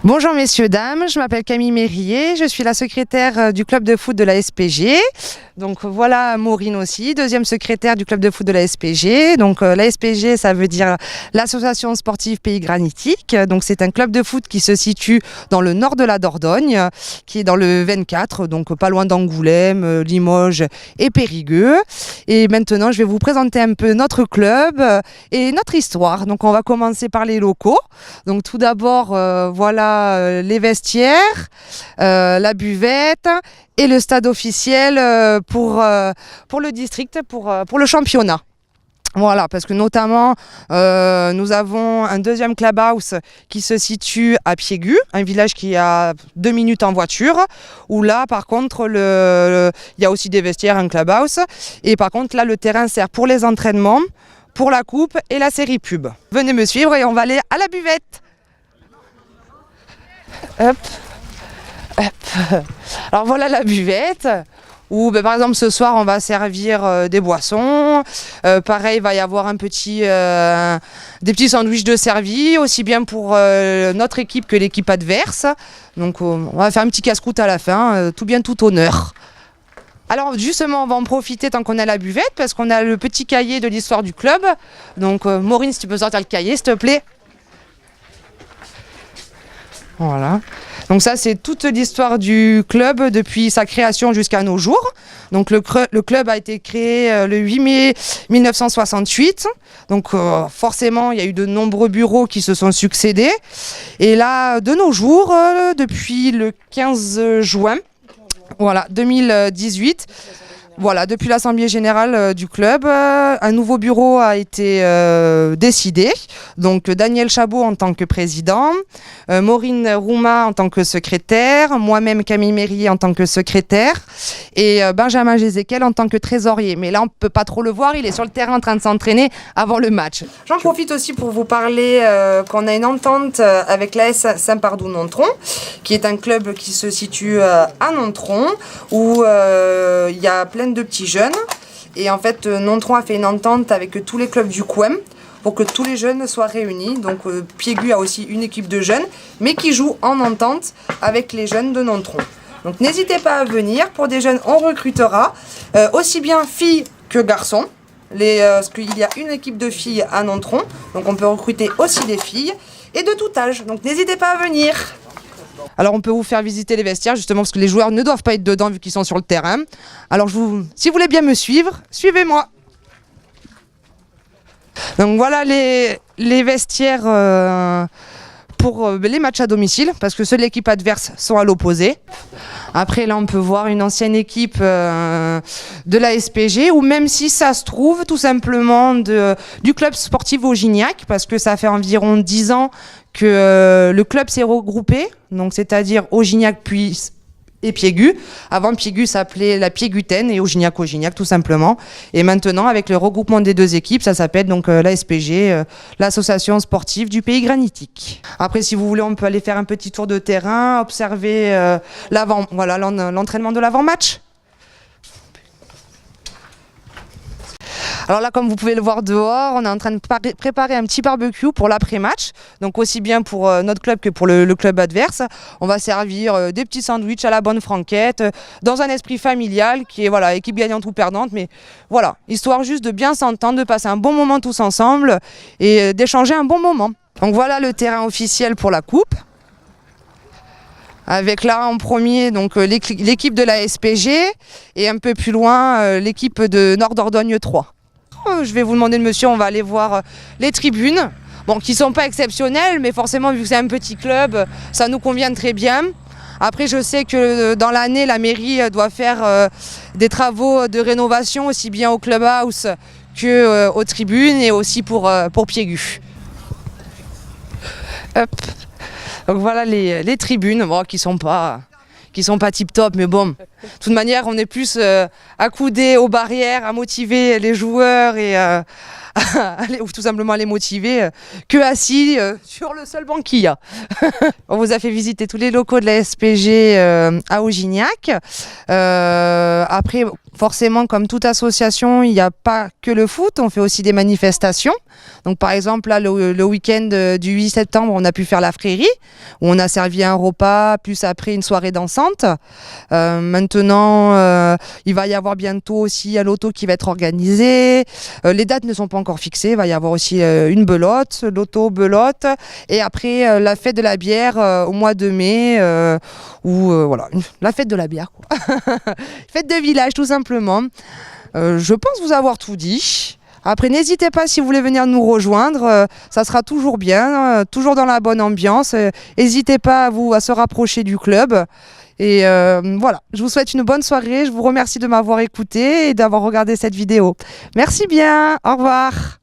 Bonjour messieurs, dames, je m'appelle Camille Mérier, je suis la secrétaire du club de foot de la SPG. Donc voilà Maureen aussi, deuxième secrétaire du club de foot de la SPG. Donc la SPG, ça veut dire l'association sportive Pays Granitique. Donc c'est un club de foot qui se situe dans le nord de la Dordogne, qui est dans le 24, donc pas loin d'Angoulême, Limoges et Périgueux. Et maintenant je vais vous présenter un peu notre club et notre histoire. Donc on va commencer par les locaux. Donc tout d'abord voilà les vestiaires, la buvette et le stade officiel pour le district, pour le championnat. Voilà, parce que notamment nous avons un deuxième clubhouse qui se situe à Piégu, un village qui est à 2 minutes en voiture, où là par contre il y a aussi des vestiaires, un clubhouse, et par contre là le terrain sert pour les entraînements, pour la coupe et la série pub. Venez me suivre et on va aller à la buvette. Hop, hop. Alors voilà la buvette où par exemple ce soir on va servir des boissons. Pareil, il va y avoir des petits sandwichs de servis, aussi bien pour notre équipe que l'équipe adverse. Donc on va faire un petit casse-croûte à la fin, tout bien tout honneur. Alors justement on va en profiter tant qu'on a la buvette parce qu'on a le petit cahier de l'histoire du club. Donc Maureen, si tu peux sortir le cahier s'il te plaît. Voilà. Donc ça c'est toute l'histoire du club depuis sa création jusqu'à nos jours. Donc le club a été créé le 8 mai 1968. Donc forcément il y a eu de nombreux bureaux qui se sont succédés. Et là de nos jours, depuis le 15 juin, voilà, 2018, voilà, depuis l'Assemblée Générale du club, un nouveau bureau a été décidé. Donc Daniel Chabot en tant que président, Maureen Rouma en tant que secrétaire, moi-même Camille Mérier en tant que secrétaire et Benjamin Gézéquel en tant que trésorier. Mais là on ne peut pas trop le voir, il est sur le terrain en train de s'entraîner avant le match. J'en profite aussi pour vous parler qu'on a une entente avec l'AS Saint-Pardoux-Nontron, qui est un club qui se situe à Nontron, où il y a plein de petits jeunes. Et en fait, Nontron a fait une entente avec tous les clubs du coin pour que tous les jeunes soient réunis. Donc Piégu a aussi une équipe de jeunes, mais qui joue en entente avec les jeunes de Nontron. Donc n'hésitez pas à venir. Pour des jeunes, on recrutera aussi bien filles que garçons. Parce qu'il y a une équipe de filles à Nontron, donc on peut recruter aussi des filles et de tout âge. Donc n'hésitez pas à venir. Alors on peut vous faire visiter les vestiaires justement parce que les joueurs ne doivent pas être dedans vu qu'ils sont sur le terrain. Alors si vous voulez bien me suivre, suivez-moi. Donc voilà les vestiaires pour les matchs à domicile parce que ceux de l'équipe adverse sont à l'opposé. Après là on peut voir une ancienne équipe de la SPG ou même si ça se trouve tout simplement du club sportif Augignac parce que ça fait environ 10 ans que le club s'est regroupé, donc c'est-à-dire Augignac et Piégu. Avant Piégu s'appelait la Piégutaine et Augignac tout simplement. Et maintenant avec le regroupement des deux équipes, ça s'appelle donc la SPG, l'association sportive du Pays Granitique. Après si vous voulez on peut aller faire un petit tour de terrain, observer l'entraînement de l'avant-match. Alors là, comme vous pouvez le voir dehors, on est en train de préparer un petit barbecue pour l'après-match. Donc aussi bien pour notre club que pour le club adverse. On va servir des petits sandwichs à la bonne franquette, dans un esprit familial qui est voilà, équipe gagnante ou perdante. Mais voilà, histoire juste de bien s'entendre, de passer un bon moment tous ensemble et d'échanger un bon moment. Donc voilà le terrain officiel pour la coupe. Avec là en premier donc l'équipe de la SPG et un peu plus loin l'équipe de Nord Dordogne 3. Je vais vous demander de monsieur, on va aller voir les tribunes, bon, qui ne sont pas exceptionnelles, mais forcément vu que c'est un petit club, ça nous convient très bien. Après je sais que dans l'année la mairie doit faire des travaux de rénovation aussi bien au clubhouse qu'aux tribunes et aussi pour Piégu. Hop. Donc voilà les tribunes bon, qui sont pas tip top, mais bon, de toute manière on est plus accoudés aux barrières à motiver les joueurs et à ou tout simplement à les motiver que assis sur le seul banc qu'il y a. On vous a fait visiter tous les locaux de la SPG à Augignac. Après, forcément, comme toute association, il n'y a pas que le foot, on fait aussi des manifestations. Donc par exemple, là, le week-end du 8 septembre, on a pu faire la frérie, où on a servi un repas, plus après une soirée dansante. Maintenant, il va y avoir bientôt aussi un loto qui va être organisé. Les dates ne sont pas encore fixées, il va y avoir aussi une belote, loto, belote. Et après, la fête de la bière au mois de mai, voilà, la fête de la bière, quoi. Fête de village, tout simplement. Je pense vous avoir tout dit. Après, n'hésitez pas si vous voulez venir nous rejoindre, ça sera toujours bien, toujours dans la bonne ambiance. N'hésitez pas à se rapprocher du club. Et voilà, je vous souhaite une bonne soirée. Je vous remercie de m'avoir écouté et d'avoir regardé cette vidéo. Merci bien, au revoir.